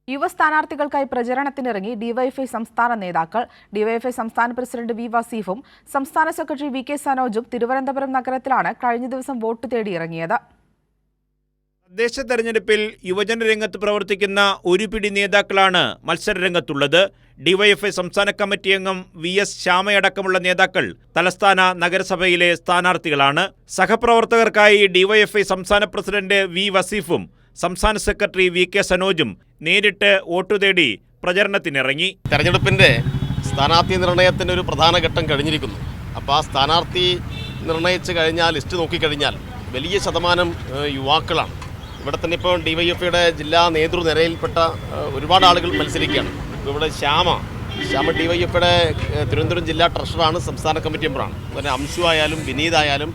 യുവ സ്ഥാനാർത്ഥികൾക്കായി പ്രചരണത്തിനിറങ്ങി ഡിവൈഎഫ്ഐ സംസ്ഥാന നേതാക്കൾ. ഡിവൈഎഫ്ഐ സംസ്ഥാന പ്രസിഡന്റ് വി വസീഫും സംസ്ഥാന സെക്രട്ടറി വി കെ സനോജും തിരുവനന്തപുരം നഗരത്തിലാണ് കഴിഞ്ഞ ദിവസം വോട്ട് തേടിയിറങ്ങിയത്. തദ്ദേശ തെരഞ്ഞെടുപ്പിൽ യുവജന രംഗത്ത് പ്രവർത്തിക്കുന്ന ഒരു പിടി നേതാക്കളാണ് മത്സരരംഗത്തുള്ളത്. ഡിവൈഎഫ്ഐ സംസ്ഥാന കമ്മിറ്റി അംഗം വി എസ് ശ്യാമയടക്കമുള്ള നേതാക്കൾ തലസ്ഥാന നഗരസഭയിലെ സ്ഥാനാർത്ഥികളാണ്. സഹപ്രവർത്തകർക്കായി ഡിവൈഎഫ്ഐ സംസ്ഥാന പ്രസിഡന്റ് വി വസീഫും സംസ്ഥാന സെക്രട്ടറി വി കെ സനോജും നേരിട്ട് വോട്ടു തേടി പ്രചരണത്തിനിറങ്ങി. തെരഞ്ഞെടുപ്പിന്റെ സ്ഥാനാർത്ഥി നിർണയത്തിന്റെ ഒരു പ്രധാന ഘട്ടം കഴിഞ്ഞിരിക്കുന്നു. അപ്പോൾ ആ സ്ഥാനാർത്ഥി നിർണയിച്ച് കഴിഞ്ഞാൽ, ലിസ്റ്റ് നോക്കിക്കഴിഞ്ഞാൽ വലിയ ശതമാനം യുവാക്കളാണ്. ഇവിടെ തന്നെ ഇപ്പോൾ ഡിവൈഎഫ്ഐയുടെ ജില്ലാ നേതൃനിരയിൽപ്പെട്ട ഒരുപാട് ആളുകൾ മത്സരിക്കുകയാണ്. ഇപ്പോൾ ഇവിടെ ശ്യാമ ഡിവൈഎഫ്ഐയുടെ തിരുവനന്തപുരം ജില്ലാ ട്രഷറാണ്, സംസ്ഥാന കമ്മിറ്റി മെമ്പറാണ്. അതുപോലെ അംശു ആയാലും വിനീതായാലും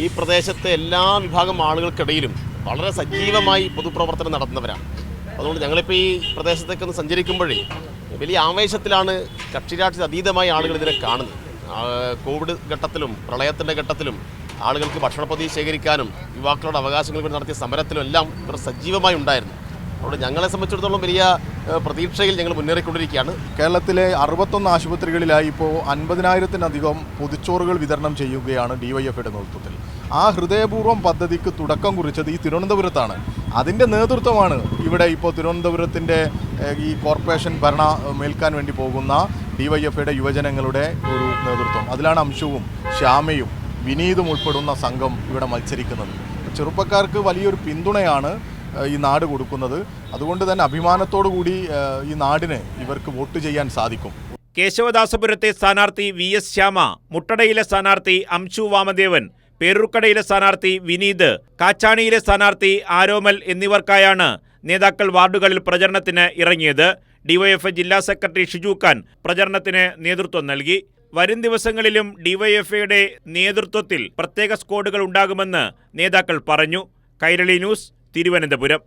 ഈ പ്രദേശത്തെ എല്ലാ വിഭാഗം ആളുകൾക്കിടയിലും വളരെ സജീവമായി പൊതുപ്രവർത്തനം നടത്തുന്നവരാണ്. അതുകൊണ്ട് ഞങ്ങളിപ്പോൾ ഈ പ്രദേശത്തേക്കൊന്ന് സഞ്ചരിക്കുമ്പോഴേ വലിയ ആവേശത്തിലാണ് കക്ഷിരാഷ്ട്രീയ അതീതമായ ആളുകൾ ഇതിനെ കാണുന്നത്. കോവിഡ് ഘട്ടത്തിലും പ്രളയത്തിൻ്റെ ഘട്ടത്തിലും ആളുകൾക്ക് ഭക്ഷണപ്പൊതി ശേഖരിക്കാനും യുവാക്കളുടെ അവകാശങ്ങൾ വേണ്ടി നടത്തിയ സമരത്തിലും എല്ലാം ഇവർ സജീവമായി ഉണ്ടായിരുന്നു. അതുകൊണ്ട് ഞങ്ങളെ സംബന്ധിച്ചിടത്തോളം വലിയ പ്രതീക്ഷയിൽ ഞങ്ങൾ മുന്നേറിക്കൊണ്ടിരിക്കുകയാണ്. കേരളത്തിലെ 61 ആശുപത്രികളിലായി ഇപ്പോൾ 50,000-ലധികം പൊതിച്ചോറുകൾ വിതരണം ചെയ്യുകയാണ് ഡിവൈഎഫ്ഐയുടെ നേതൃത്വത്തിൽ. ആ ഹൃദയപൂർവ്വം പദ്ധതിക്ക് തുടക്കം കുറിച്ചത് ഈ തിരുവനന്തപുരത്താണ്. അതിൻ്റെ നേതൃത്വമാണ് ഇവിടെ ഇപ്പോൾ തിരുവനന്തപുരത്തിൻ്റെ ഈ കോർപ്പറേഷൻ ഭരണമേൽക്കാൻ വേണ്ടി പോകുന്ന ഡിവൈഎഫ്ഐയുടെ യുവജനങ്ങളുടെ ഒരു നേതൃത്വം. അതിലാണ് അംശുവും ശ്യാമയും വിനീതും ഉൾപ്പെടുന്ന സംഘം ഇവിടെ മത്സരിക്കുന്നത്. ചെറുപ്പക്കാർക്ക് വലിയൊരു പിന്തുണയാണ് ഈ നാട് കൊടുക്കുന്നത്. അതുകൊണ്ട് തന്നെ അഭിമാനത്തോടു കൂടി ഈ നാടിന് ഇവർക്ക് വോട്ട് ചെയ്യാൻ സാധിക്കും. കേശവദാസപുരത്തെ സ്ഥാനാർത്ഥി വി എസ് ശ്യാമ, മുട്ടടയിലെ സ്ഥാനാർത്ഥി അംശു വാമദേവൻ, പേരൂർക്കടയിലെ സ്ഥാനാർത്ഥി വിനീത്, കാച്ചാണിയിലെ സ്ഥാനാർത്ഥി ആരോമൽ എന്നിവർക്കായാണ് നേതാക്കൾ വാർഡുകളിൽ പ്രചരണത്തിന് ഇറങ്ങിയത്. ഡിവൈഎഫ്ഐ ജില്ലാ സെക്രട്ടറി ഷിജു ഖാൻ പ്രചരണത്തിന് നേതൃത്വം നൽകി. വരും ദിവസങ്ങളിലും ഡിവൈഎഫ്ഐയുടെ നേതൃത്വത്തിൽ പ്രത്യേക സ്ക്വാഡുകൾ ഉണ്ടാകുമെന്ന് നേതാക്കൾ പറഞ്ഞു. കൈരളി ന്യൂസ്, തിരുവനന്തപുരം.